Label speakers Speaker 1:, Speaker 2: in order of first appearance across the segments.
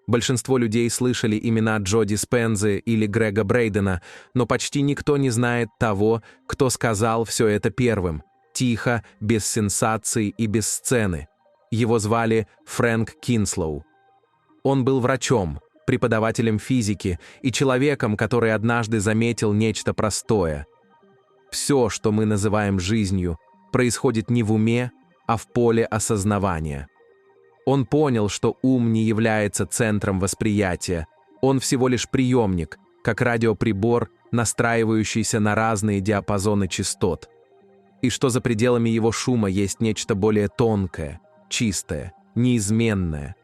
Speaker 1: Большинство людей слышали имена Джо Диспензы или Грега Брейдена, но почти никто не знает того, кто сказал все это первым, тихо, без сенсаций и без сцены. Его звали Фрэнк Кинслоу. Он был врачом, преподавателем физики и человеком, который однажды заметил нечто простое. Все, что мы называем жизнью, происходит не в уме, а в поле осознавания. Он понял, что ум не является центром восприятия, он всего лишь приемник, как радиоприбор, настраивающийся на разные диапазоны частот. И что за пределами его шума есть нечто более тонкое, чистое, неизменное.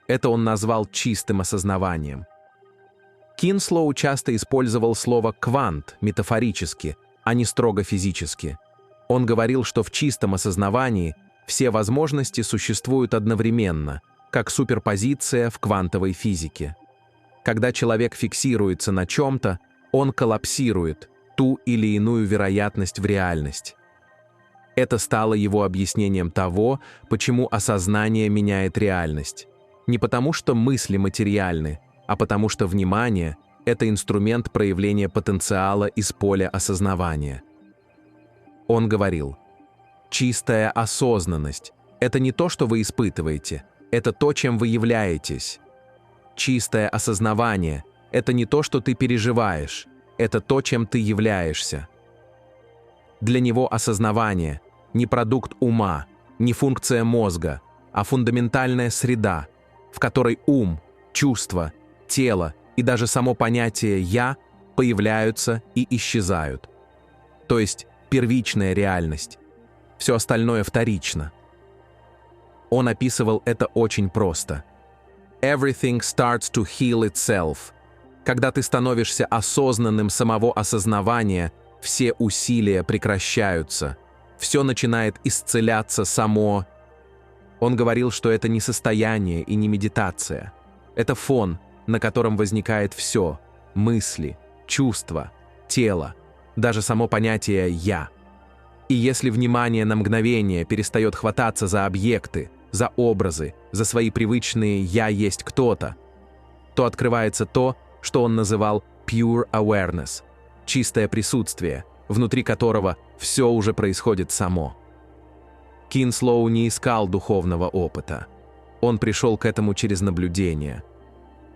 Speaker 1: Это он назвал чистым осознаванием. Кинслоу часто использовал слово «квант» метафорически, а не строго физически. Он говорил, что в чистом осознавании все возможности существуют одновременно, как суперпозиция в квантовой физике. Когда человек фиксируется на чем-то, он коллапсирует ту или иную вероятность в реальность. Это стало его объяснением того, почему осознание меняет реальность. Не потому, что мысли материальны, а потому что внимание — это инструмент проявления потенциала из поля осознавания. Он говорил: «Чистая осознанность — это не то, что вы испытываете, это то, чем вы являетесь. Чистое осознавание — это не то, что ты переживаешь, это то, чем ты являешься». Для него осознавание — не продукт ума, не функция мозга, а фундаментальная среда, в которой ум, чувства, тело и даже само понятие «я» появляются и исчезают. То есть первичная реальность. Все остальное вторично. Он описывал это очень просто. Everything starts to heal itself. Когда ты становишься осознанным самого осознавания, все усилия прекращаются. Все начинает исцеляться само. Он говорил, что это не состояние и не медитация. Это фон, на котором возникает все – мысли, чувства, тело, даже само понятие «я». И если внимание на мгновение перестает хвататься за объекты, за образы, за свои привычные «я есть кто-то», то открывается то, что он называл pure awareness – чистое присутствие, внутри которого все уже происходит само. Кинслоу не искал духовного опыта. Он пришел к этому через наблюдение.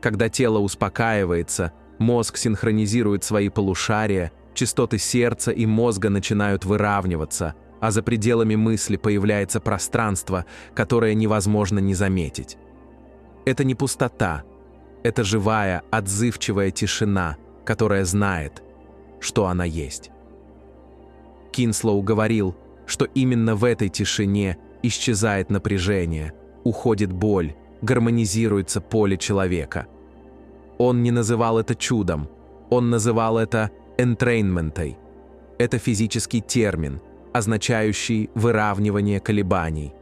Speaker 1: Когда тело успокаивается, мозг синхронизирует свои полушария, частоты сердца и мозга начинают выравниваться, а за пределами мысли появляется пространство, которое невозможно не заметить. Это не пустота, это живая, отзывчивая тишина, которая знает, что она есть. Кинслоу говорил, что именно в этой тишине исчезает напряжение, уходит боль, гармонизируется поле человека. Он не называл это чудом, он называл это энтрейнментой. Это физический термин, означающий выравнивание колебаний.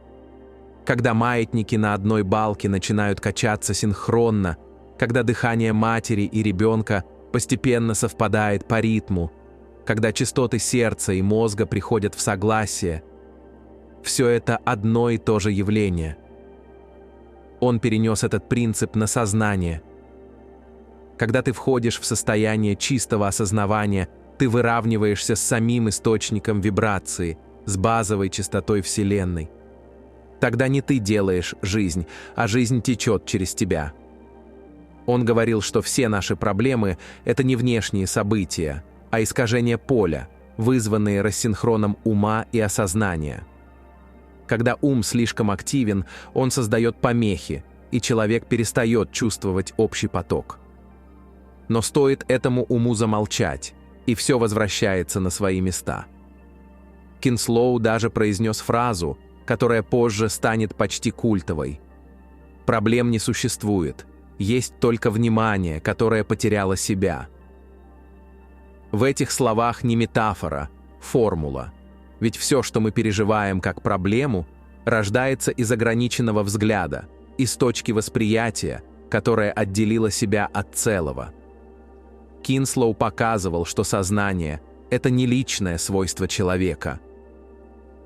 Speaker 1: Когда маятники на одной балке начинают качаться синхронно, когда дыхание матери и ребенка постепенно совпадает по ритму, когда частоты сердца и мозга приходят в согласие, все это одно и то же явление. Он перенес этот принцип на сознание. Когда ты входишь в состояние чистого осознавания, ты выравниваешься с самим источником вибрации, с базовой частотой Вселенной. Тогда не ты делаешь жизнь, а жизнь течет через тебя. Он говорил, что все наши проблемы – это не внешние события, а искажения поля, вызванные рассинхроном ума и осознания. Когда ум слишком активен, он создает помехи, и человек перестает чувствовать общий поток. Но стоит этому уму замолчать, и все возвращается на свои места. Кинслоу даже произнес фразу, которая позже станет почти культовой. Проблем не существует, есть только внимание, которое потеряло себя. В этих словах не метафора, формула. Ведь все, что мы переживаем как проблему, рождается из ограниченного взгляда, из точки восприятия, которая отделила себя от целого. Кинслоу показывал, что сознание – это не личное свойство человека.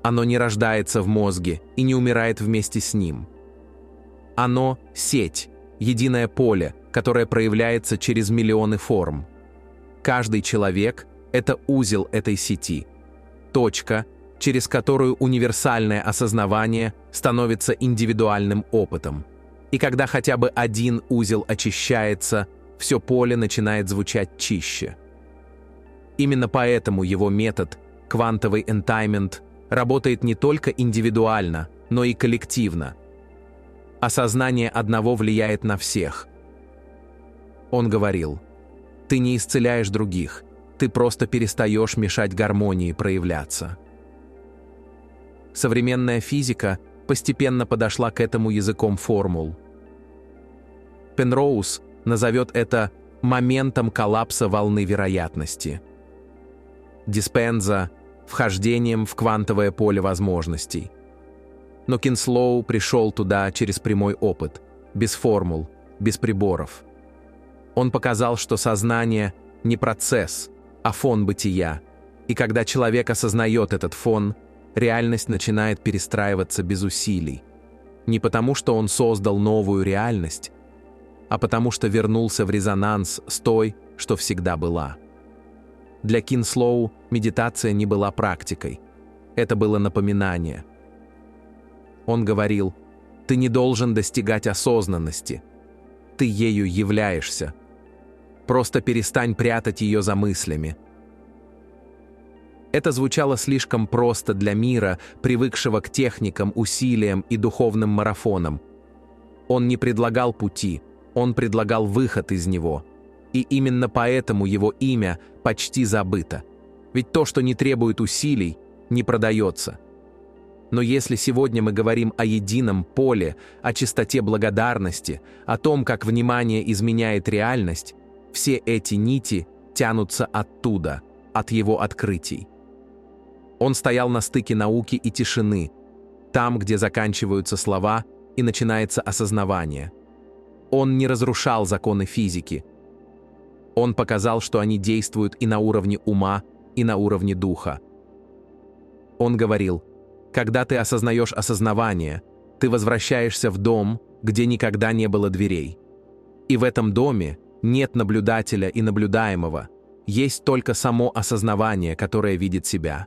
Speaker 1: Оно не рождается в мозге и не умирает вместе с ним. Оно – сеть, единое поле, которое проявляется через миллионы форм. Каждый человек – это узел этой сети, точка, через которую универсальное осознавание становится индивидуальным опытом. И когда хотя бы один узел очищается, все поле начинает звучать чище. Именно поэтому его метод, квантовый энтаймент, работает не только индивидуально, но и коллективно. Осознание одного влияет на всех. Он говорил: «Ты не исцеляешь других, ты просто перестаешь мешать гармонии проявляться». Современная физика постепенно подошла к этому языком формул. Пенроуз назовет это моментом коллапса волны вероятности. Диспенза – вхождением в квантовое поле возможностей. Но Кинслоу пришел туда через прямой опыт, без формул, без приборов. Он показал, что сознание – не процесс, а фон бытия, и когда человек осознает этот фон, реальность начинает перестраиваться без усилий. Не потому, что он создал новую реальность, а потому что вернулся в резонанс с той, что всегда была. Для Кинслоу медитация не была практикой. Это было напоминание. Он говорил: «Ты не должен достигать осознанности. Ты ею являешься. Просто перестань прятать ее за мыслями». Это звучало слишком просто для мира, привыкшего к техникам, усилиям и духовным марафонам. Он не предлагал пути, он предлагал выход из него. И именно поэтому его имя почти забыто. Ведь то, что не требует усилий, не продается. Но если сегодня мы говорим о едином поле, о чистоте благодарности, о том, как внимание изменяет реальность, все эти нити тянутся оттуда, от его открытий. Он стоял на стыке науки и тишины, там, где заканчиваются слова и начинается осознавание. Он не разрушал законы физики. Он показал, что они действуют и на уровне ума, и на уровне духа. Он говорил: когда ты осознаешь осознавание, ты возвращаешься в дом, где никогда не было дверей. И в этом доме нет наблюдателя и наблюдаемого, есть только само осознавание, которое видит себя.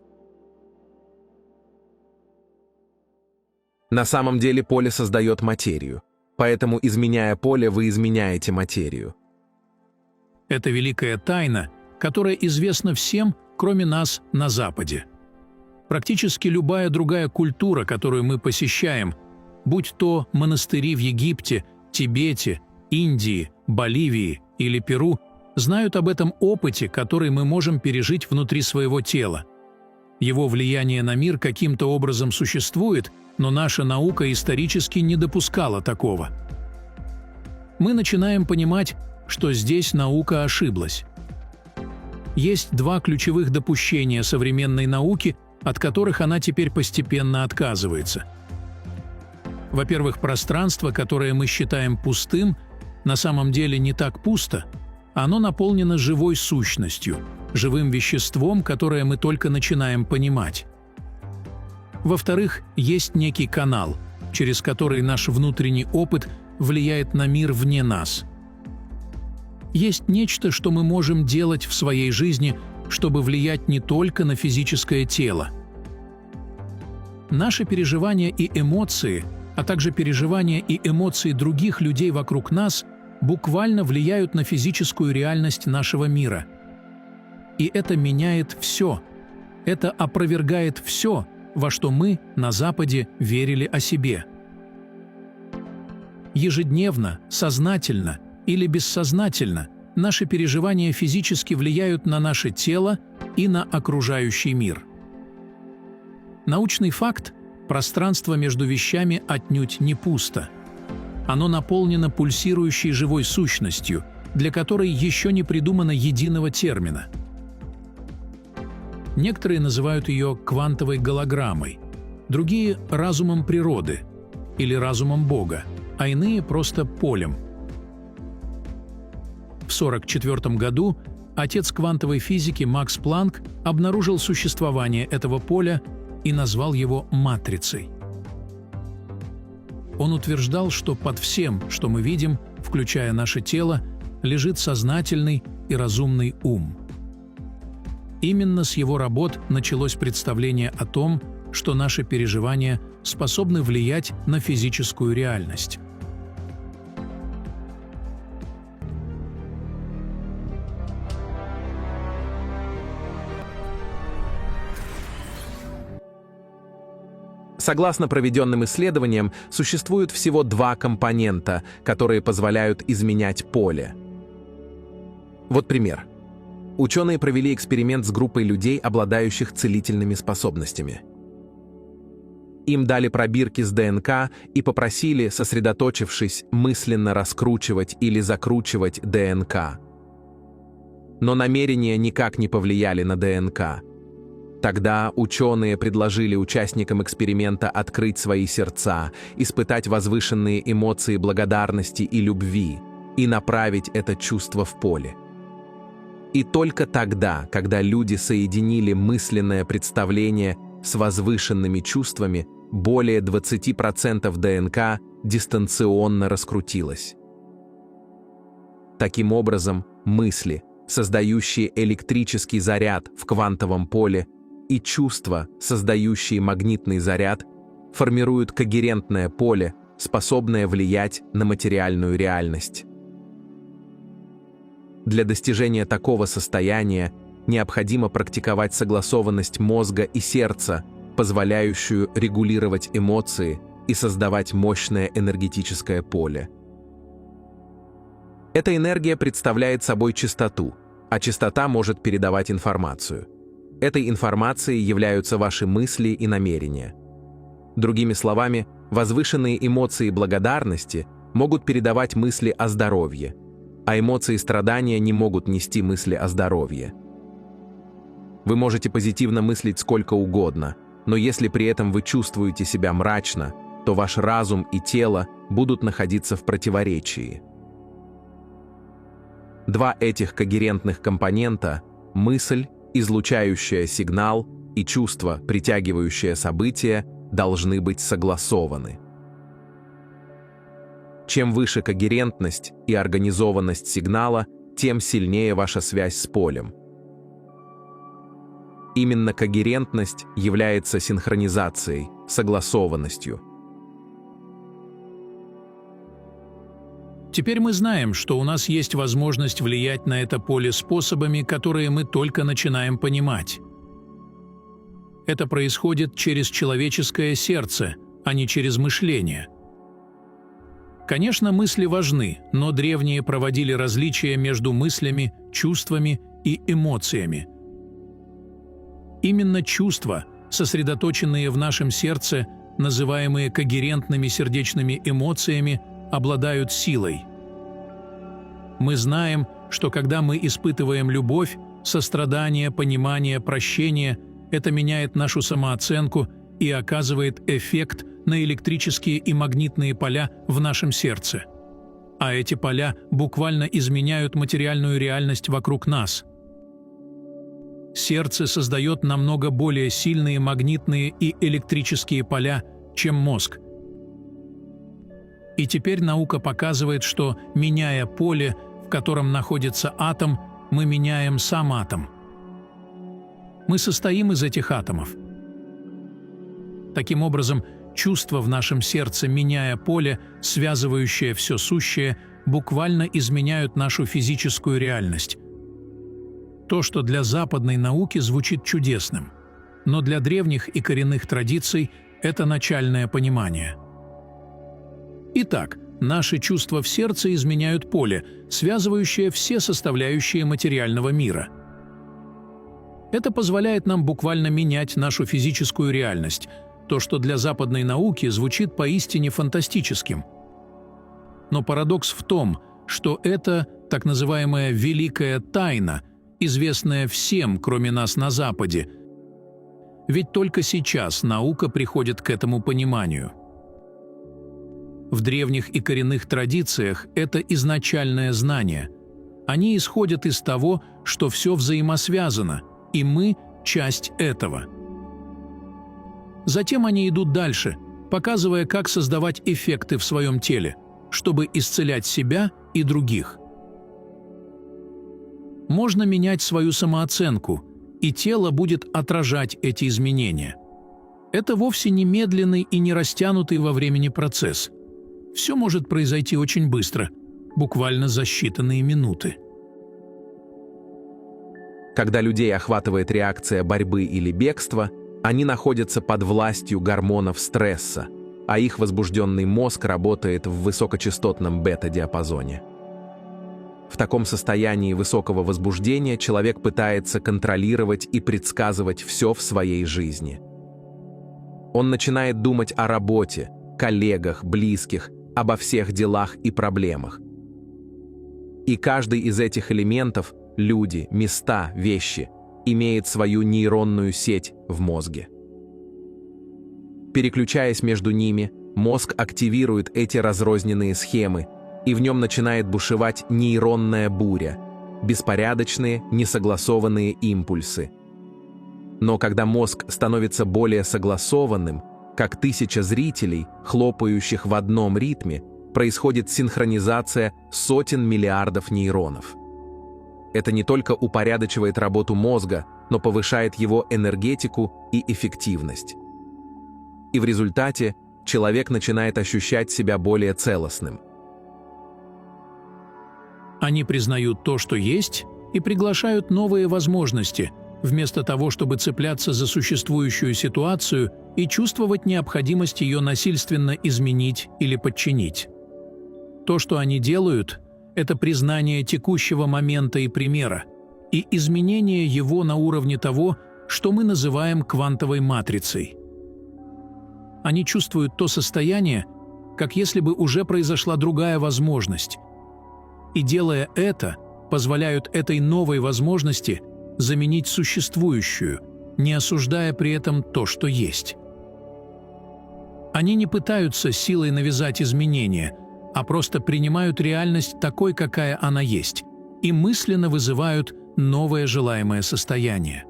Speaker 1: На самом деле поле создает материю, поэтому, изменяя поле, вы изменяете материю.
Speaker 2: Это великая тайна, которая известна всем, кроме нас, на Западе. Практически любая другая культура, которую мы посещаем, будь то монастыри в Египте, Тибете, Индии, Боливии или Перу, знают об этом опыте, который мы можем пережить внутри своего тела. Его влияние на мир каким-то образом существует, но наша наука исторически не допускала такого. Мы начинаем понимать, что здесь наука ошиблась. Есть два ключевых допущения современной науки, от которых она теперь постепенно отказывается. Во-первых, пространство, которое мы считаем пустым, на самом деле не так пусто, оно наполнено живой сущностью, живым веществом, которое мы только начинаем понимать. Во-вторых, есть некий канал, через который наш внутренний опыт влияет на мир вне нас. Есть нечто, что мы можем делать в своей жизни, чтобы влиять не только на физическое тело. Наши переживания и эмоции, а также переживания и эмоции других людей вокруг нас, буквально влияют на физическую реальность нашего мира. И это меняет все. Это опровергает все, во что мы на Западе верили о себе. Ежедневно, сознательно или бессознательно наши переживания физически влияют на наше тело и на окружающий мир. Научный факт – пространство между вещами отнюдь не пусто. Оно наполнено пульсирующей живой сущностью, для которой еще не придумано единого термина. Некоторые называют ее квантовой голограммой, другие – разумом природы или разумом Бога, а иные – просто полем. В 1944 году отец квантовой физики Макс Планк обнаружил существование этого поля и назвал его матрицей. Он утверждал, что под всем, что мы видим, включая наше тело, лежит сознательный и разумный ум. Именно с его работ началось представление о том, что наши переживания способны влиять на физическую реальность.
Speaker 1: Согласно проведенным исследованиям, существует всего два компонента, которые позволяют изменять поле. Вот пример. Ученые провели эксперимент с группой людей, обладающих целительными способностями. Им дали пробирки с ДНК и попросили, сосредоточившись, мысленно раскручивать или закручивать ДНК. Но намерения никак не повлияли на ДНК. Тогда ученые предложили участникам эксперимента открыть свои сердца, испытать возвышенные эмоции благодарности и любви и направить это чувство в поле. И только тогда, когда люди соединили мысленное представление с возвышенными чувствами, более 20% ДНК дистанционно раскрутилось. Таким образом, мысли, создающие электрический заряд в квантовом поле, и чувства, создающие магнитный заряд, формируют когерентное поле, способное влиять на материальную реальность. Для достижения такого состояния необходимо практиковать согласованность мозга и сердца, позволяющую регулировать эмоции и создавать мощное энергетическое поле. Эта энергия представляет собой частоту, а частота может передавать информацию. Этой информацией являются ваши мысли и намерения. Другими словами, возвышенные эмоции благодарности могут передавать мысли о здоровье, а эмоции страдания не могут нести мысли о здоровье. Вы можете позитивно мыслить сколько угодно, но если при этом вы чувствуете себя мрачно, то ваш разум и тело будут находиться в противоречии. Два этих когерентных компонента – мысль, излучающая сигнал, и чувство, притягивающее события, должны быть согласованы. Чем выше когерентность и организованность сигнала, тем сильнее ваша связь с полем. Именно когерентность является синхронизацией, согласованностью.
Speaker 2: Теперь мы знаем, что у нас есть возможность влиять на это поле способами, которые мы только начинаем понимать. Это происходит через человеческое сердце, а не через мышление. Конечно, мысли важны, но древние проводили различия между мыслями, чувствами и эмоциями. Именно чувства, сосредоточенные в нашем сердце, называемые когерентными сердечными эмоциями, обладают силой. Мы знаем, что когда мы испытываем любовь, сострадание, понимание, прощение, это меняет нашу самооценку и оказывает эффект на электрические и магнитные поля в нашем сердце. А эти поля буквально изменяют материальную реальность вокруг нас. Сердце создает намного более сильные магнитные и электрические поля, чем мозг. И теперь наука показывает, что, меняя поле, в котором находится атом, мы меняем сам атом. Мы состоим из этих атомов. Таким образом, чувства в нашем сердце, меняя поле, связывающее все сущее, буквально изменяют нашу физическую реальность. То, что для западной науки звучит чудесным, но для древних и коренных традиций это начальное понимание. Итак, наши чувства в сердце изменяют поле, связывающее все составляющие материального мира. Это позволяет нам буквально менять нашу физическую реальность, то, что для западной науки звучит поистине фантастическим. Но парадокс в том, что это так называемая «великая тайна», известная всем, кроме нас на Западе. Ведь только сейчас наука приходит к этому пониманию. В древних и коренных традициях это изначальное знание. Они исходят из того, что все взаимосвязано, и мы – часть этого. Затем они идут дальше, показывая, как создавать эффекты в своем теле, чтобы исцелять себя и других. Можно менять свою самооценку, и тело будет отражать эти изменения. Это вовсе не медленный и не растянутый во времени процесс. Все может произойти очень быстро, буквально за считанные минуты.
Speaker 1: Когда людей охватывает реакция борьбы или бегства, они находятся под властью гормонов стресса, а их возбужденный мозг работает в высокочастотном бета-диапазоне. В таком состоянии высокого возбуждения человек пытается контролировать и предсказывать все в своей жизни. Он начинает думать о работе, коллегах, близких, обо всех делах и проблемах. И каждый из этих элементов – люди, места, вещи – имеет свою нейронную сеть в мозге. Переключаясь между ними, мозг активирует эти разрозненные схемы, и в нем начинает бушевать нейронная буря, беспорядочные, несогласованные импульсы. Но когда мозг становится более согласованным, как 1000 зрителей, хлопающих в одном ритме, происходит синхронизация сотен миллиардов нейронов. Это не только упорядочивает работу мозга, но повышает его энергетику и эффективность. И в результате человек начинает ощущать себя более целостным.
Speaker 2: Они признают то, что есть, и приглашают новые возможности, вместо того, чтобы цепляться за существующую ситуацию и чувствовать необходимость ее насильственно изменить или подчинить. То, что они делают, это признание текущего момента и примера, и изменение его на уровне того, что мы называем квантовой матрицей. Они чувствуют то состояние, как если бы уже произошла другая возможность, и, делая это, позволяют этой новой возможности заменить существующую, не осуждая при этом то, что есть. Они не пытаются силой навязать изменения, а просто принимают реальность такой, какая она есть, и мысленно вызывают новое желаемое состояние.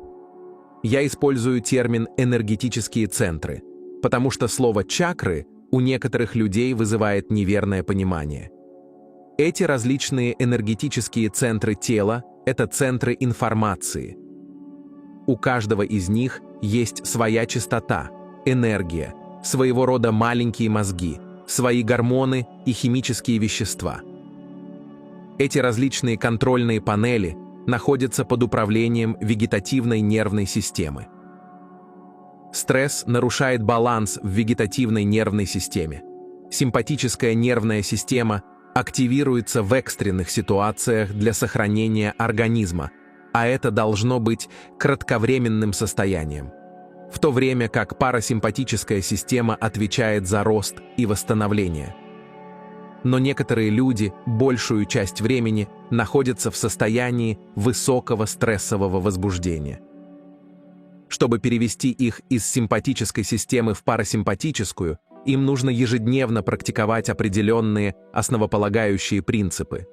Speaker 1: Я использую термин «энергетические центры», потому что слово «чакры» у некоторых людей вызывает неверное понимание. Эти различные энергетические центры тела – это центры информации. У каждого из них есть своя частота, энергия, своего рода маленькие мозги, свои гормоны и химические вещества. Эти различные контрольные панели находятся под управлением вегетативной нервной системы. Стресс нарушает баланс в вегетативной нервной системе. Симпатическая нервная система активируется в экстренных ситуациях для сохранения организма, а это должно быть кратковременным состоянием, в то время как парасимпатическая система отвечает за рост и восстановление. Но некоторые люди большую часть времени находятся в состоянии высокого стрессового возбуждения. Чтобы перевести их из симпатической системы в парасимпатическую, им нужно ежедневно практиковать определенные основополагающие принципы.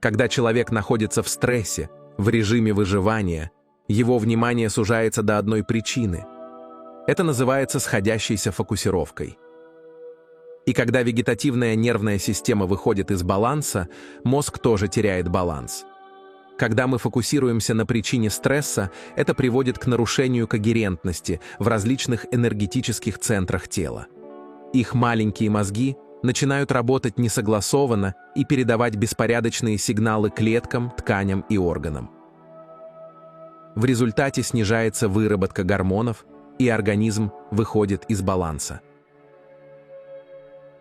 Speaker 1: Когда человек находится в стрессе, в режиме выживания, его внимание сужается до одной причины. Это называется сходящейся фокусировкой. И когда вегетативная нервная система выходит из баланса, мозг тоже теряет баланс. Когда мы фокусируемся на причине стресса, это приводит к нарушению когерентности в различных энергетических центрах тела. Их маленькие мозги начинают работать несогласованно и передавать беспорядочные сигналы клеткам, тканям и органам. В результате снижается выработка гормонов, и организм выходит из баланса.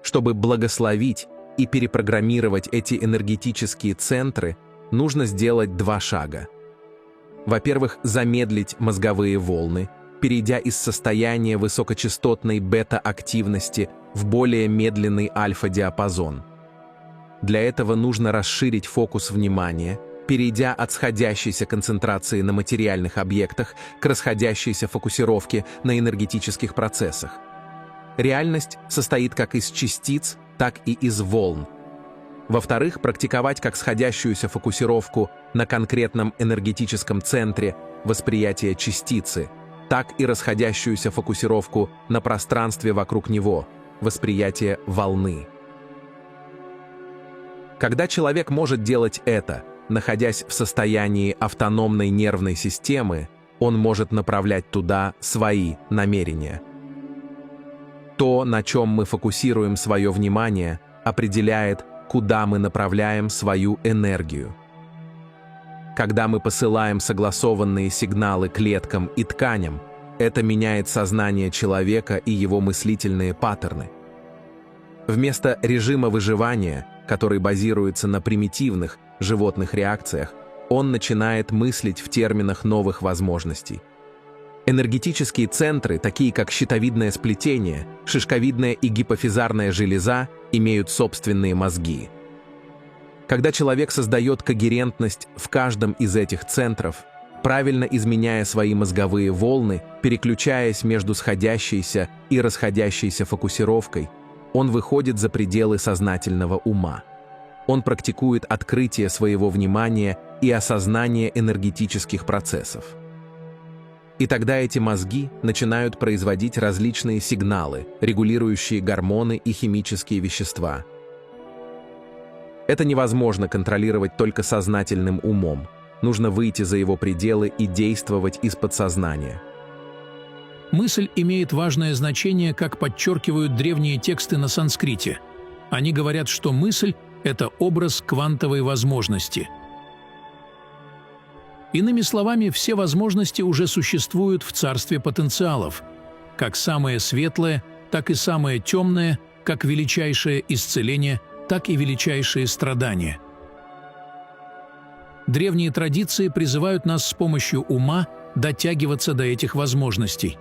Speaker 1: Чтобы благословить и перепрограммировать эти энергетические центры, нужно сделать 2 шага. Во-первых, замедлить мозговые волны, перейдя из состояния высокочастотной бета-активности в более медленный альфа-диапазон. Для этого нужно расширить фокус внимания, перейдя от сходящейся концентрации на материальных объектах к расходящейся фокусировке на энергетических процессах. Реальность состоит как из частиц, так и из волн. Во-вторых, практиковать как сходящуюся фокусировку на конкретном энергетическом центре восприятия частицы, так и расходящуюся фокусировку на пространстве вокруг него, восприятие волны. Когда человек может делать это, находясь в состоянии автономной нервной системы, он может направлять туда свои намерения. То, на чем мы фокусируем свое внимание, определяет, куда мы направляем свою энергию. Когда мы посылаем согласованные сигналы клеткам и тканям, это меняет сознание человека и его мыслительные паттерны. Вместо режима выживания, который базируется на примитивных животных реакциях, он начинает мыслить в терминах новых возможностей. Энергетические центры, такие как щитовидное сплетение, шишковидная и гипофизарная железа, имеют собственные мозги. Когда человек создает когерентность в каждом из этих центров, правильно изменяя свои мозговые волны, переключаясь между сходящейся и расходящейся фокусировкой, он выходит за пределы сознательного ума. Он практикует открытие своего внимания и осознание энергетических процессов. И тогда эти мозги начинают производить различные сигналы, регулирующие гормоны и химические вещества. Это невозможно контролировать только сознательным умом. Нужно выйти за его пределы и действовать из подсознания.
Speaker 2: Мысль имеет важное значение, как подчеркивают древние тексты на санскрите. Они говорят, что мысль – это образ квантовой возможности. Иными словами, все возможности уже существуют в царстве потенциалов, как самое светлое, так и самое темное, как величайшее исцеление, так и величайшие страдания. Древние традиции призывают нас с помощью ума дотягиваться до этих возможностей.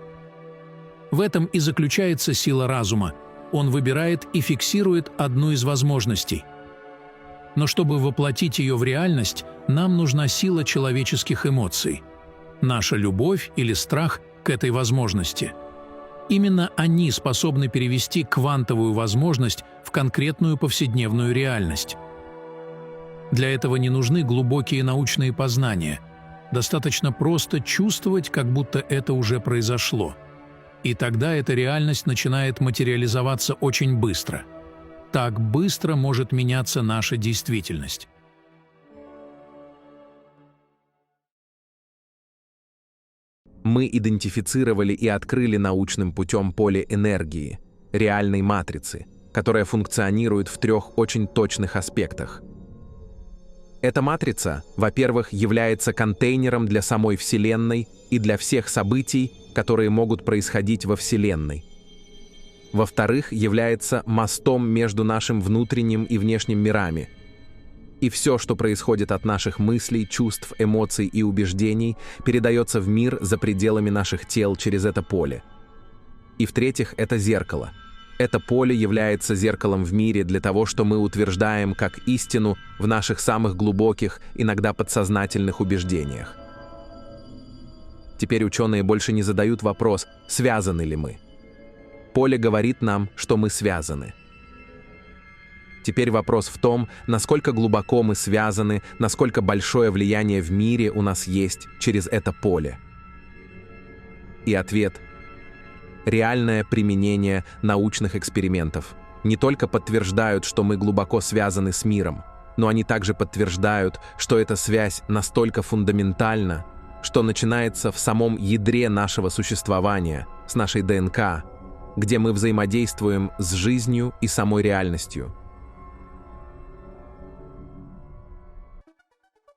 Speaker 2: В этом и заключается сила разума. Он выбирает и фиксирует одну из возможностей. Но чтобы воплотить ее в реальность, нам нужна сила человеческих эмоций. Наша любовь или страх к этой возможности. Именно они способны перевести квантовую возможность в конкретную повседневную реальность. Для этого не нужны глубокие научные познания. Достаточно просто чувствовать, как будто это уже произошло. И тогда эта реальность начинает материализоваться очень быстро. Так быстро может меняться наша действительность.
Speaker 1: Мы идентифицировали и открыли научным путем поле энергии, реальной матрицы, которая функционирует в трех очень точных аспектах. Эта матрица, во-первых, является контейнером для самой Вселенной и для всех событий, которые могут происходить во Вселенной. Во-вторых, является мостом между нашим внутренним и внешним мирами. И все, что происходит от наших мыслей, чувств, эмоций и убеждений, передается в мир за пределами наших тел через это поле. И в-третьих, это зеркало. Это поле является зеркалом в мире для того, что мы утверждаем как истину в наших самых глубоких, иногда подсознательных убеждениях. Теперь ученые больше не задают вопрос, связаны ли мы. Поле говорит нам, что мы связаны. Теперь вопрос в том, насколько глубоко мы связаны, насколько большое влияние в мире у нас есть через это поле. И ответ – реальное применение научных экспериментов не только подтверждают, что мы глубоко связаны с миром, но они также подтверждают, что эта связь настолько фундаментальна, что начинается в самом ядре нашего существования, с нашей ДНК, где мы взаимодействуем с жизнью и самой реальностью.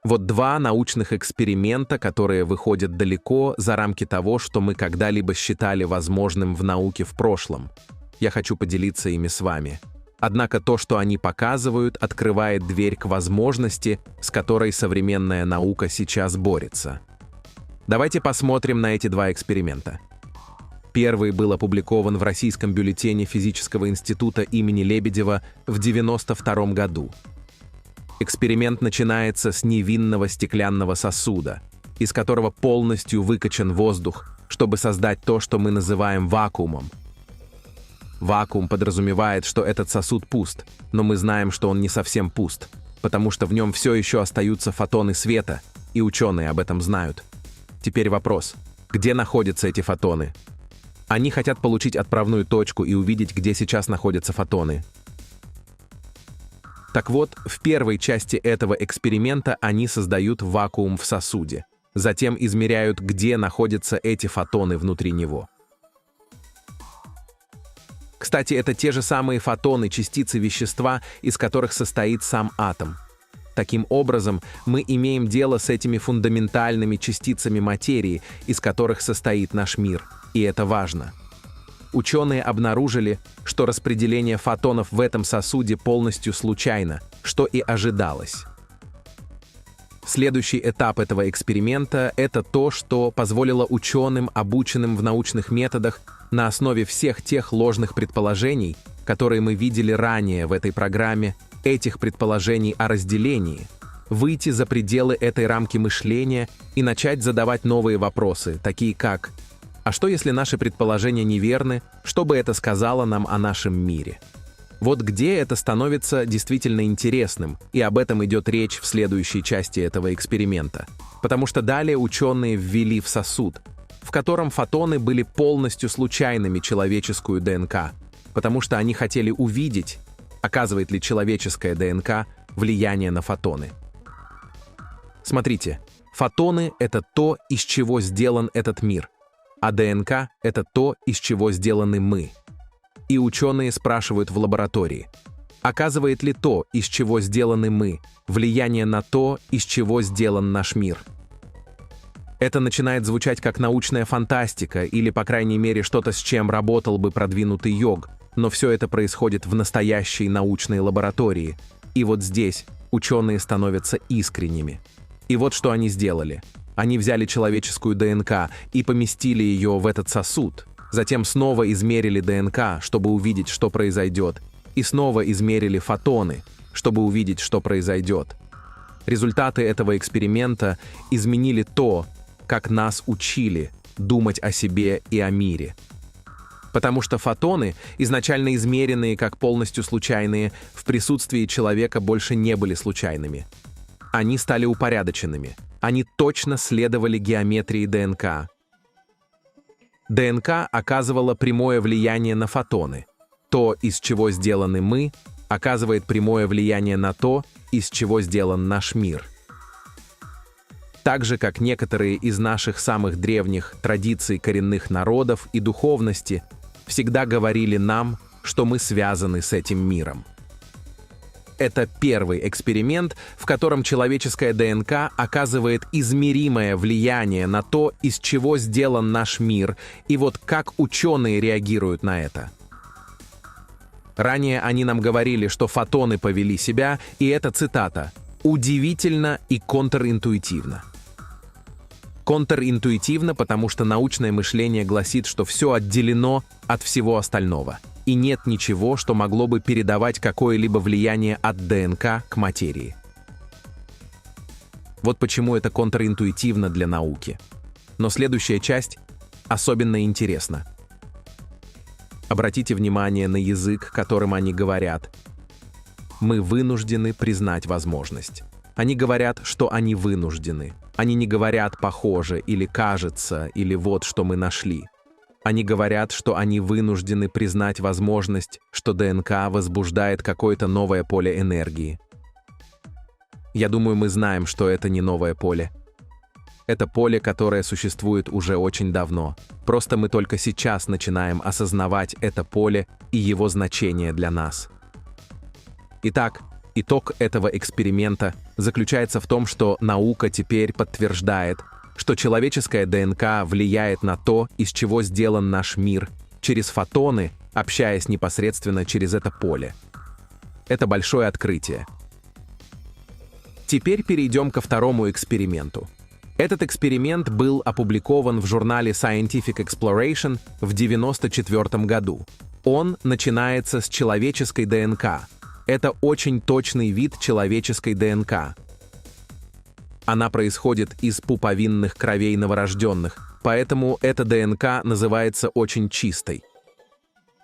Speaker 1: Вот два научных эксперимента, которые выходят далеко за рамки того, что мы когда-либо считали возможным в науке в прошлом. Я хочу поделиться ими с вами. Однако то, что они показывают, открывает дверь к возможности, с которой современная наука сейчас борется. Давайте посмотрим на эти два эксперимента. Первый был опубликован в Российском бюллетене Физического института имени Лебедева в 1992 году. Эксперимент начинается с невинного стеклянного сосуда, из которого полностью выкачан воздух, чтобы создать то, что мы называем вакуумом. Вакуум подразумевает, что этот сосуд пуст, но мы знаем, что он не совсем пуст, потому что в нем все еще остаются фотоны света, и ученые об этом знают. Теперь вопрос, где находятся эти фотоны? Они хотят получить отправную точку и увидеть, где сейчас находятся фотоны. Так вот, в первой части этого эксперимента они создают вакуум в сосуде, затем измеряют, где находятся эти фотоны внутри него. Кстати, это те же самые фотоны, частицы вещества, из которых состоит сам атом. Таким образом, мы имеем дело с этими фундаментальными частицами материи, из которых состоит наш мир, и это важно. Ученые обнаружили, что распределение фотонов в этом сосуде полностью случайно, что и ожидалось. Следующий этап этого эксперимента – это то, что позволило ученым, обученным в научных методах, на основе всех тех ложных предположений, которые мы видели ранее в этой программе, этих предположений о разделении, выйти за пределы этой рамки мышления и начать задавать новые вопросы, такие как «А что, если наши предположения неверны? Что бы это сказало нам о нашем мире?» Вот где это становится действительно интересным, и об этом идет речь в следующей части этого эксперимента. Потому что далее ученые ввели в сосуд, в котором фотоны были полностью случайными человеческую ДНК, потому что они хотели увидеть, оказывает ли человеческая ДНК влияние на фотоны. Смотрите, фотоны — это то, из чего сделан этот мир, а ДНК — это то, из чего сделаны мы. И ученые спрашивают в лаборатории, оказывает ли то, из чего сделаны мы, влияние на то, из чего сделан наш мир? Это начинает звучать как научная фантастика или, по крайней мере, что-то, с чем работал бы продвинутый йог, но все это происходит в настоящей научной лаборатории. И вот здесь ученые становятся искренними. И вот что они сделали. Они взяли человеческую ДНК и поместили ее в этот сосуд. Затем снова измерили ДНК, чтобы увидеть, что произойдет. И снова измерили фотоны, чтобы увидеть, что произойдет. Результаты этого эксперимента изменили то, как нас учили думать о себе и о мире. Потому что фотоны, изначально измеренные как полностью случайные, в присутствии человека больше не были случайными. Они стали упорядоченными. Они точно следовали геометрии ДНК. ДНК оказывала прямое влияние на фотоны. То, из чего сделаны мы, оказывает прямое влияние на то, из чего сделан наш мир. Так же, как некоторые из наших самых древних традиций коренных народов и духовности всегда говорили нам, что мы связаны с этим миром. Это первый эксперимент, в котором человеческая ДНК оказывает измеримое влияние на то, из чего сделан наш мир, и вот как ученые реагируют на это. Ранее они нам говорили, что фотоны повели себя, и это цитата «удивительно и контринтуитивно». Контринтуитивно, потому что научное мышление гласит, что все отделено от всего остального, и нет ничего, что могло бы передавать какое-либо влияние от ДНК к материи. Вот почему это контринтуитивно для науки. Но следующая часть особенно интересна. Обратите внимание на язык, которым они говорят. Мы вынуждены признать возможность. Они говорят, что они вынуждены. Они не говорят «похоже» или «кажется» или «вот что мы нашли». Они говорят, что они вынуждены признать возможность, что ДНК возбуждает какое-то новое поле энергии. Я думаю, мы знаем, что это не новое поле. Это поле, которое существует уже очень давно. Просто мы только сейчас начинаем осознавать это поле и его значение для нас. Итак, итог этого эксперимента заключается в том, что наука теперь подтверждает, что человеческая ДНК влияет на то, из чего сделан наш мир, через фотоны, общаясь непосредственно через это поле. Это большое открытие. Теперь перейдем ко второму эксперименту. Этот эксперимент был опубликован в журнале Scientific Exploration в 1994 году. Он начинается с человеческой ДНК. Это очень точный вид человеческой ДНК. Она происходит из пуповинных кровей новорожденных, поэтому эта ДНК называется очень чистой.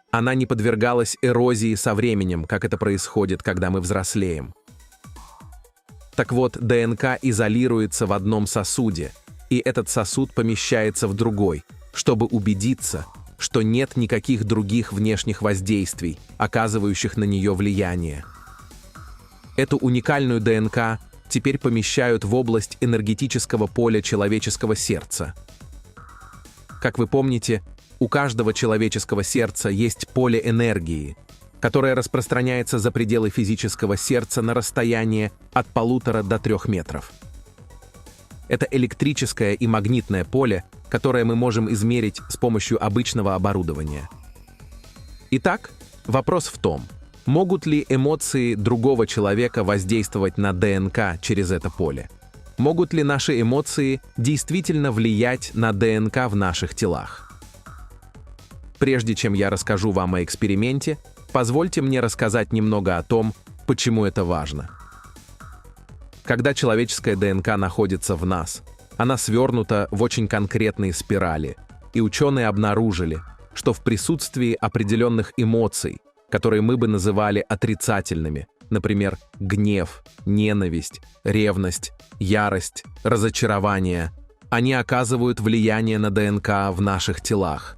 Speaker 1: Она не подвергалась эрозии со временем, как это происходит, когда мы взрослеем. Так вот, ДНК изолируется в одном сосуде, и этот сосуд помещается в другой, чтобы убедиться, что нет никаких других внешних воздействий, оказывающих на нее влияние. Эту уникальную ДНК теперь помещают в область энергетического поля человеческого сердца. Как вы помните, у каждого человеческого сердца есть поле энергии, которое распространяется за пределы физического сердца на расстояние от 1,5 до 3 метров. Это электрическое и магнитное поле, которое мы можем измерить с помощью обычного оборудования. Итак, вопрос в том, могут ли эмоции другого человека воздействовать на ДНК через это поле? Могут ли наши эмоции действительно влиять на ДНК в наших телах? Прежде чем я расскажу вам о эксперименте, позвольте мне рассказать немного о том, почему это важно. Когда человеческая ДНК находится в нас, она свернута в очень конкретные спирали, и ученые обнаружили, что в присутствии определенных эмоций, которые мы бы называли отрицательными, например, гнев, ненависть, ревность, ярость, разочарование, они оказывают влияние на ДНК в наших телах.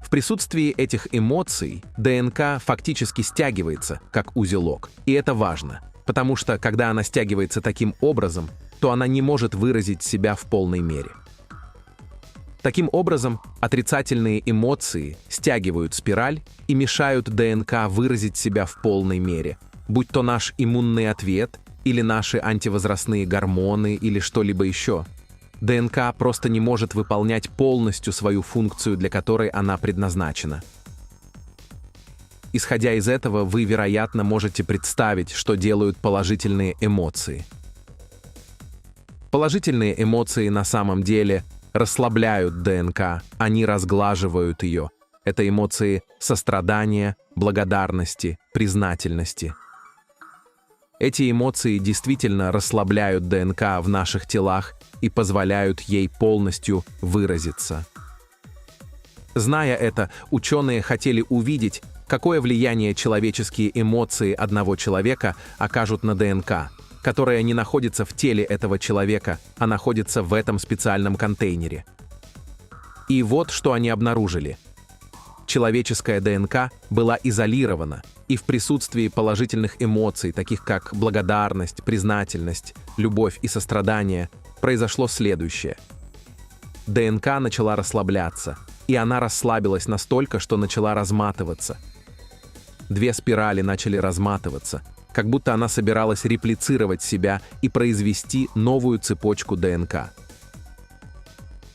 Speaker 1: В присутствии этих эмоций ДНК фактически стягивается, как узелок, и это важно, потому что, когда она стягивается таким образом, то она не может выразить себя в полной мере. Таким образом, отрицательные эмоции стягивают спираль и мешают ДНК выразить себя в полной мере, будь то наш иммунный ответ или наши антивозрастные гормоны или что-либо еще. ДНК просто не может выполнять полностью свою функцию, для которой она предназначена. Исходя из этого, вы, вероятно, можете представить, что делают положительные эмоции. Положительные эмоции на самом деле расслабляют ДНК, они разглаживают ее. Это эмоции сострадания, благодарности, признательности. Эти эмоции действительно расслабляют ДНК в наших телах и позволяют ей полностью выразиться. Зная это, ученые хотели увидеть, какое влияние человеческие эмоции одного человека окажут на ДНК, которая не находится в теле этого человека, а находится в этом специальном контейнере. И вот что они обнаружили. Человеческая ДНК была изолирована, и в присутствии положительных эмоций, таких как благодарность, признательность, любовь и сострадание, произошло следующее. ДНК начала расслабляться, и она расслабилась настолько, что начала разматываться. Две спирали начали разматываться, как будто она собиралась реплицировать себя и произвести новую цепочку ДНК.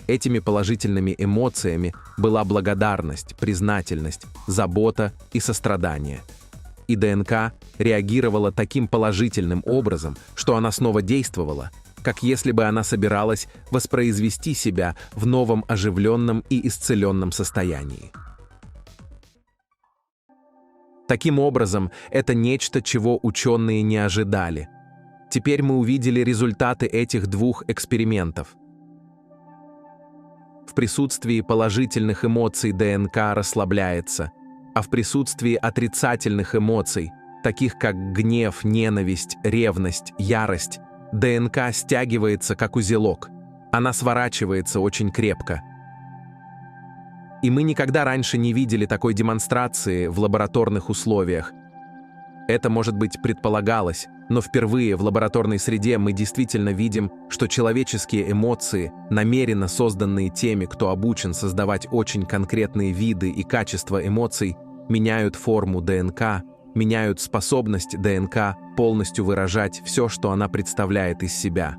Speaker 1: Этими положительными эмоциями была благодарность, признательность, забота и сострадание. И ДНК реагировала таким положительным образом, что она снова действовала, как если бы она собиралась воспроизвести себя в новом оживленном и исцеленном состоянии. Таким образом, это нечто, чего ученые не ожидали. Теперь мы увидели результаты этих двух экспериментов. В присутствии положительных эмоций ДНК расслабляется, а в присутствии отрицательных эмоций, таких как гнев, ненависть, ревность, ярость, ДНК стягивается как узелок. Она сворачивается очень крепко. И мы никогда раньше не видели такой демонстрации в лабораторных условиях. Это, может быть, предполагалось, но впервые в лабораторной среде мы действительно видим, что человеческие эмоции, намеренно созданные теми, кто обучен создавать очень конкретные виды и качества эмоций, меняют форму ДНК, меняют способность ДНК полностью выражать все, что она представляет из себя.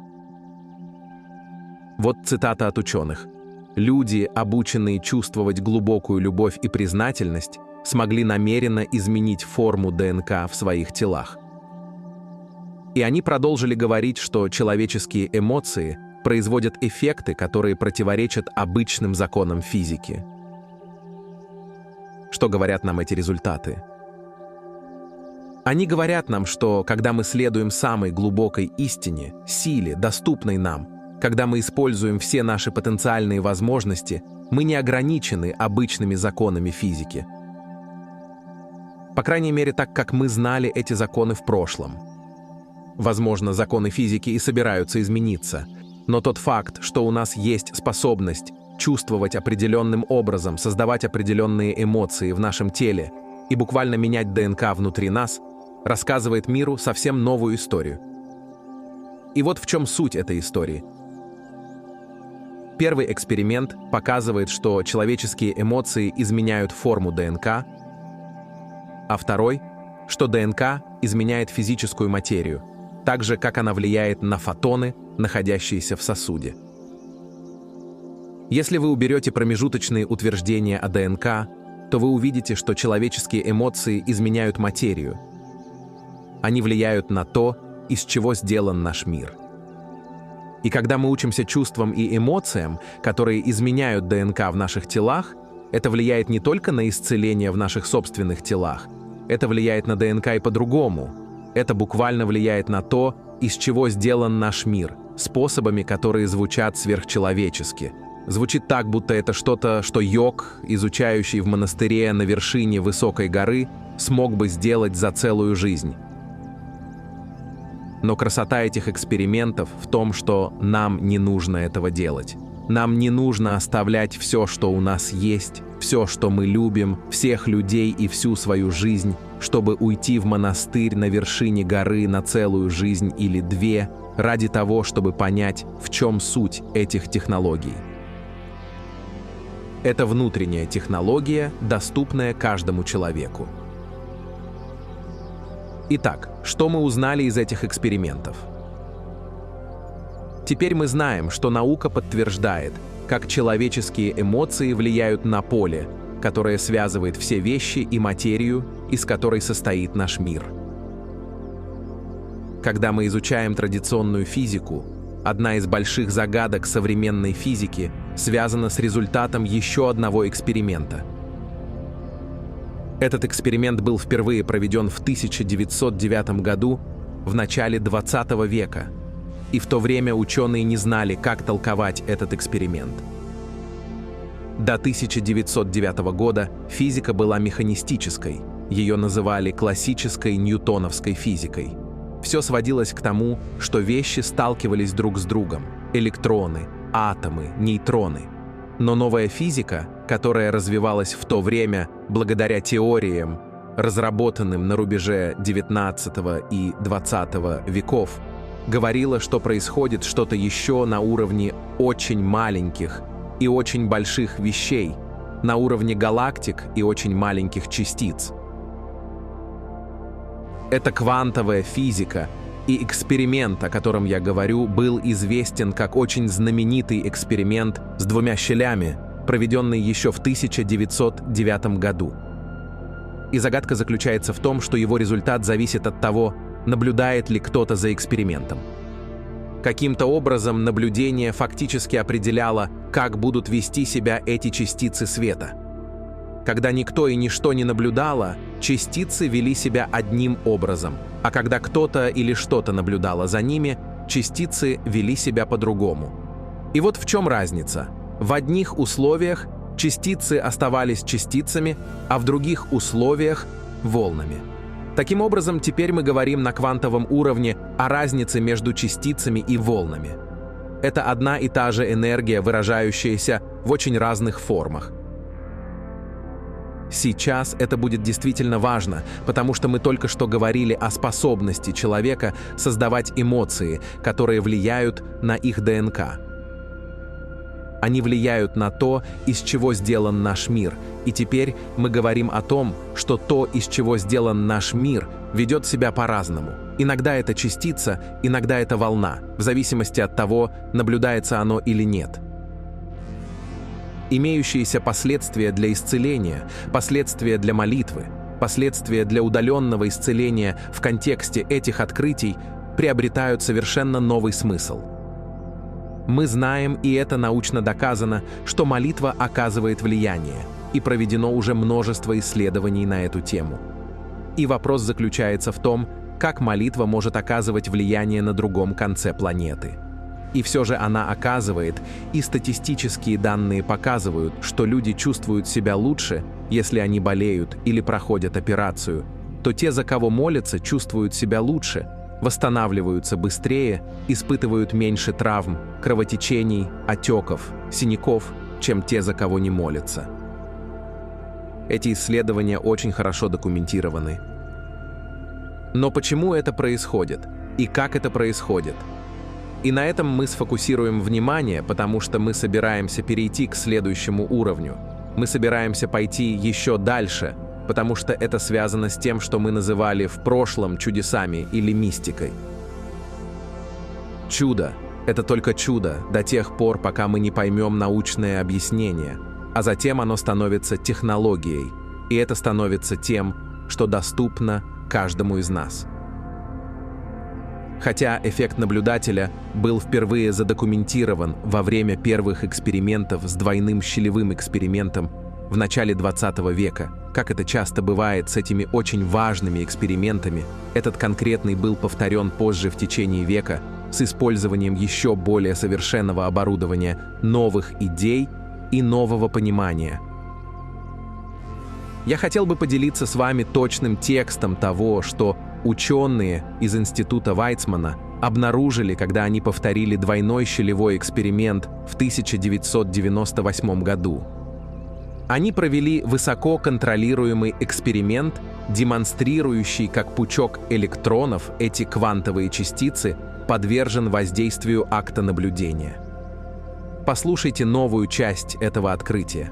Speaker 1: Вот цитата от ученых. Люди, обученные чувствовать глубокую любовь и признательность, смогли намеренно изменить форму ДНК в своих телах. И они продолжили говорить, что человеческие эмоции производят эффекты, которые противоречат обычным законам физики. Что говорят нам эти результаты? Они говорят нам, что когда мы следуем самой глубокой истине, силе, доступной нам, когда мы используем все наши потенциальные возможности, мы не ограничены обычными законами физики. По крайней мере, так как мы знали эти законы в прошлом. Возможно, законы физики и собираются измениться, но тот факт, что у нас есть способность чувствовать определенным образом, создавать определенные эмоции в нашем теле и буквально менять ДНК внутри нас, рассказывает миру совсем новую историю. И вот в чем суть этой истории. Первый эксперимент показывает, что человеческие эмоции изменяют форму ДНК, а второй, что ДНК изменяет физическую материю, так же, как она влияет на фотоны, находящиеся в сосуде. Если вы уберете промежуточные утверждения о ДНК, то вы увидите, что человеческие эмоции изменяют материю. Они влияют на то, из чего сделан наш мир. И когда мы учимся чувствам и эмоциям, которые изменяют ДНК в наших телах, это влияет не только на исцеление в наших собственных телах, это влияет на ДНК и по-другому. Это буквально влияет на то, из чего сделан наш мир, способами, которые звучат сверхчеловечески. Звучит так, будто это что-то, что йог, изучающий в монастыре на вершине высокой горы, смог бы сделать за целую жизнь. Но красота этих экспериментов в том, что нам не нужно этого делать. Нам не нужно оставлять все, что у нас есть, все, что мы любим, всех людей и всю свою жизнь, чтобы уйти в монастырь на вершине горы на целую жизнь или две, ради того, чтобы понять, в чем суть этих технологий. Это внутренняя технология, доступная каждому человеку. Итак, что мы узнали из этих экспериментов? Теперь мы знаем, что наука подтверждает, как человеческие эмоции влияют на поле, которое связывает все вещи и материю, из которой состоит наш мир. Когда мы изучаем традиционную физику, одна из больших загадок современной физики связана с результатом еще одного эксперимента. Этот эксперимент был впервые проведен в 1909 году, в начале 20 века, и в то время ученые не знали, как толковать этот эксперимент. До 1909 года физика была механистической, ее называли классической ньютоновской физикой. Все сводилось к тому, что вещи сталкивались друг с другом – электроны, атомы, нейтроны. Но новая физика, которая развивалась в то время благодаря теориям, разработанным на рубеже XIX и XX веков, говорила, что происходит что-то еще на уровне очень маленьких и очень больших вещей, на уровне галактик и очень маленьких частиц. Это квантовая физика, и эксперимент, о котором я говорю, был известен как очень знаменитый эксперимент с двумя щелями, проведенный еще в 1909 году. И загадка заключается в том, что его результат зависит от того, наблюдает ли кто-то за экспериментом. Каким-то образом наблюдение фактически определяло, как будут вести себя эти частицы света. Когда никто и ничто не наблюдало, частицы вели себя одним образом, а когда кто-то или что-то наблюдало за ними, частицы вели себя по-другому. И вот в чем разница. В одних условиях частицы оставались частицами, а в других условиях – волнами. Таким образом, теперь мы говорим на квантовом уровне о разнице между частицами и волнами. Это одна и та же энергия, выражающаяся в очень разных формах. Сейчас это будет действительно важно, потому что мы только что говорили о способности человека создавать эмоции, которые влияют на их ДНК. Они влияют на то, из чего сделан наш мир, и теперь мы говорим о том, что то, из чего сделан наш мир, ведет себя по-разному. Иногда это частица, иногда это волна, в зависимости от того, наблюдается оно или нет. Имеющиеся последствия для исцеления, последствия для молитвы, последствия для удаленного исцеления в контексте этих открытий приобретают совершенно новый смысл. Мы знаем, и это научно доказано, что молитва оказывает влияние, и проведено уже множество исследований на эту тему. И вопрос заключается в том, как молитва может оказывать влияние на другом конце планеты. И все же она оказывает, и статистические данные показывают, что люди чувствуют себя лучше, если они болеют или проходят операцию, то те, за кого молятся, чувствуют себя лучше, восстанавливаются быстрее, испытывают меньше травм, кровотечений, отеков, синяков, чем те, за кого не молятся. Эти исследования очень хорошо документированы. Но почему это происходит? И как это происходит? И на этом мы сфокусируем внимание, потому что мы собираемся перейти к следующему уровню. Мы собираемся пойти еще дальше, потому что это связано с тем, что мы называли в прошлом чудесами или мистикой. Чудо – это только чудо до тех пор, пока мы не поймем научное объяснение, а затем оно становится технологией, и это становится тем, что доступно каждому из нас. Хотя эффект наблюдателя был впервые задокументирован во время первых экспериментов с двойным щелевым экспериментом в начале 20 века, как это часто бывает с этими очень важными экспериментами, этот конкретный был повторен позже в течение века с использованием еще более совершенного оборудования, новых идей и нового понимания. Я хотел бы поделиться с вами точным текстом того, что ученые из Института Вайцмана обнаружили, когда они повторили двойной щелевой эксперимент в 1998 году. Они провели высоко контролируемый эксперимент, демонстрирующий, как пучок электронов, эти квантовые частицы, подвержен воздействию акта наблюдения. Послушайте новую часть этого открытия.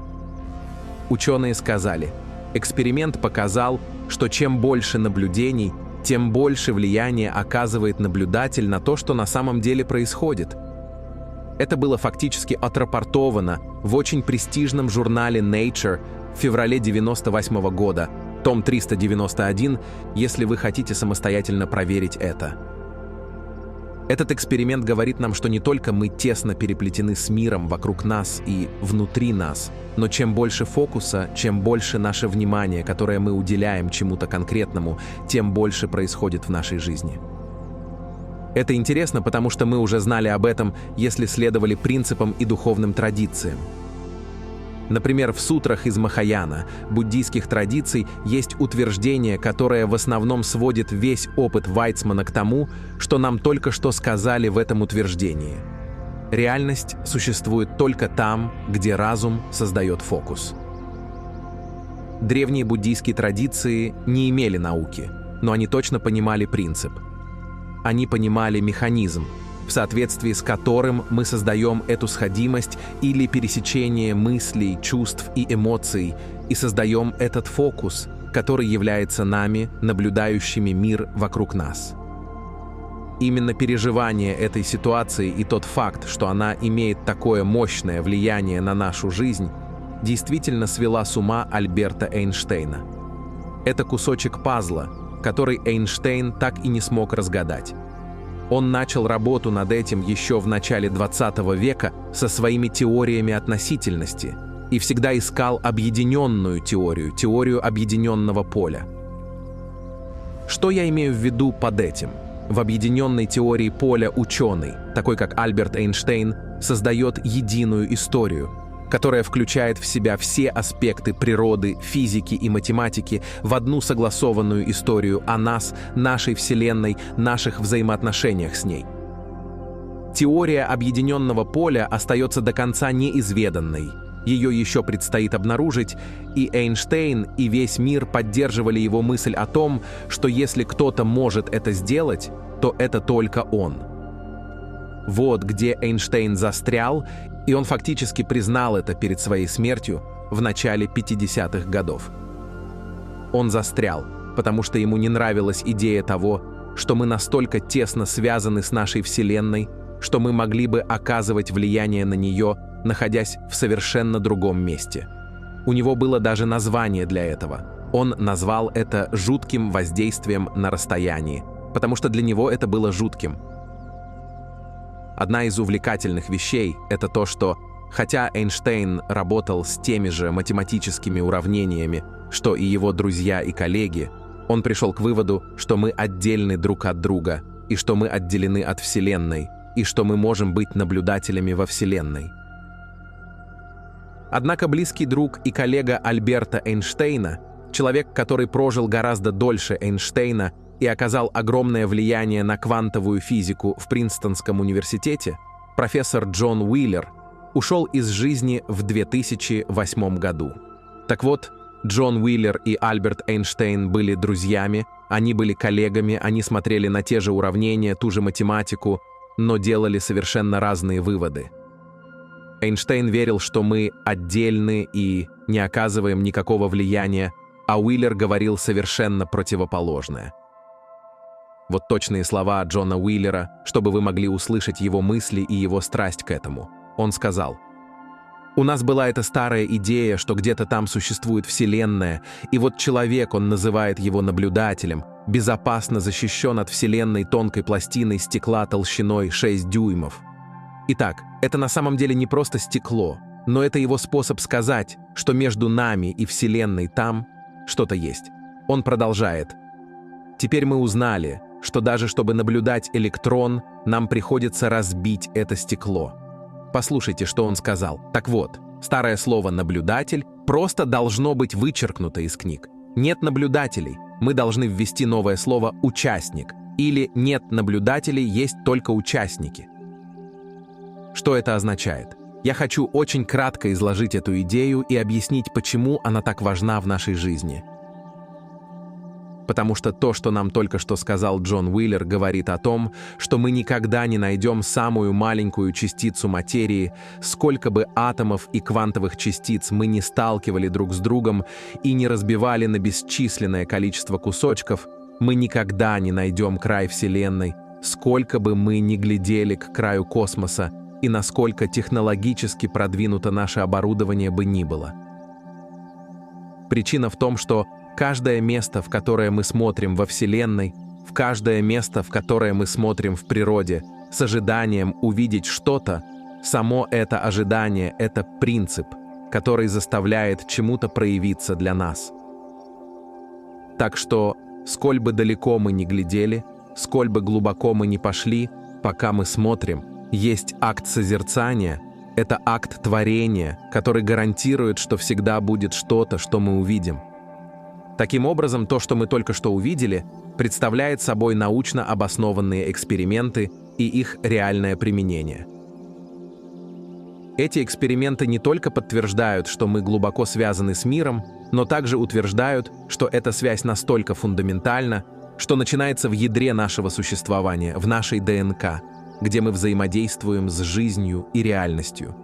Speaker 1: Ученые сказали, эксперимент показал, что чем больше наблюдений, тем больше влияния оказывает наблюдатель на то, что на самом деле происходит. Это было фактически отрапортовано в очень престижном журнале Nature в феврале 1998 года, том 391, если вы хотите самостоятельно проверить это. Этот эксперимент говорит нам, что не только мы тесно переплетены с миром вокруг нас и внутри нас, но чем больше фокуса, чем больше наше внимание, которое мы уделяем чему-то конкретному, тем больше происходит в нашей жизни. Это интересно, потому что мы уже знали об этом, если следовали принципам и духовным традициям. Например, в сутрах из Махаяна, буддийских традиций, есть утверждение, которое в основном сводит весь опыт Вайцмана к тому, что нам только что сказали в этом утверждении. Реальность существует только там, где разум создает фокус. Древние буддийские традиции не имели науки, но они точно понимали принцип. Они понимали механизм, в соответствии с которым мы создаем эту сходимость или пересечение мыслей, чувств и эмоций и создаем этот фокус, который является нами, наблюдающими мир вокруг нас. Именно переживание этой ситуации и тот факт, что она имеет такое мощное влияние на нашу жизнь, действительно свела с ума Альберта Эйнштейна. Это кусочек пазла, который Эйнштейн так и не смог разгадать. Он начал работу над этим еще в начале 20 века со своими теориями относительности и всегда искал объединенную теорию, теорию объединенного поля. Что я имею в виду под этим? В объединенной теории поля ученый, такой как Альберт Эйнштейн, создает единую историю, которая включает в себя все аспекты природы, физики и математики в одну согласованную историю о нас, нашей Вселенной, наших взаимоотношениях с ней. Теория объединенного поля остается до конца неизведанной. Ее еще предстоит обнаружить, и Эйнштейн, и весь мир поддерживали его мысль о том, что если кто-то может это сделать, то это только он. Вот где Эйнштейн застрял, и он фактически признал это перед своей смертью в начале 50-х годов. Он застрял, потому что ему не нравилась идея того, что мы настолько тесно связаны с нашей Вселенной, что мы могли бы оказывать влияние на нее, находясь в совершенно другом месте. У него было даже название для этого. Он назвал это жутким воздействием на расстоянии, потому что для него это было жутким. Одна из увлекательных вещей – это то, что, хотя Эйнштейн работал с теми же математическими уравнениями, что и его друзья и коллеги, он пришел к выводу, что мы отдельны друг от друга, и что мы отделены от Вселенной, и что мы можем быть наблюдателями во Вселенной. Однако близкий друг и коллега Альберта Эйнштейна, человек, который прожил гораздо дольше Эйнштейна и оказал огромное влияние на квантовую физику в Принстонском университете, профессор Джон Уиллер, ушел из жизни в 2008 году. Так вот, Джон Уиллер и Альберт Эйнштейн были друзьями, Они были коллегами, они смотрели на те же уравнения, ту же математику, но делали совершенно разные выводы. Эйнштейн верил, что мы отдельны и не оказываем никакого влияния, а Уиллер говорил совершенно противоположное. Вот точные слова Джона Уиллера, чтобы вы могли услышать его мысли и его страсть к этому. Он сказал: «У нас была эта старая идея, что где-то там существует Вселенная, и вот человек, он называет его наблюдателем, безопасно защищен от Вселенной тонкой пластиной стекла толщиной 6 дюймов. Итак, это на самом деле не просто стекло, но это его способ сказать, что между нами и Вселенной там что-то есть». Он продолжает: «Теперь мы узнали, что даже чтобы наблюдать электрон, нам приходится разбить это стекло». Послушайте, что он сказал. Так вот, старое слово «наблюдатель» просто должно быть вычеркнуто из книг. Нет наблюдателей, мы должны ввести новое слово «участник». Или нет наблюдателей, есть только участники. Что это означает? Я хочу очень кратко изложить эту идею и объяснить, почему она так важна в нашей жизни. Потому что то, что нам только что сказал Джон Уиллер, говорит о том, что мы никогда не найдем самую маленькую частицу материи, сколько бы атомов и квантовых частиц мы не сталкивали друг с другом и не разбивали на бесчисленное количество кусочков, мы никогда не найдем край Вселенной, сколько бы мы ни глядели к краю космоса и насколько технологически продвинуто наше оборудование бы ни было. Причина в том, что каждое место, в которое мы смотрим во Вселенной, в каждое место, в которое мы смотрим в природе, с ожиданием увидеть что-то, само это ожидание – это принцип, который заставляет чему-то проявиться для нас. Так что, сколь бы далеко мы ни глядели, сколь бы глубоко мы ни пошли, пока мы смотрим, есть акт созерцания, это акт творения, который гарантирует, что всегда будет что-то, что мы увидим. Таким образом, то, что мы только что увидели, представляет собой научно обоснованные эксперименты и их реальное применение. Эти эксперименты не только подтверждают, что мы глубоко связаны с миром, но также утверждают, что эта связь настолько фундаментальна, что начинается в ядре нашего существования, в нашей ДНК, где мы взаимодействуем с жизнью и реальностью.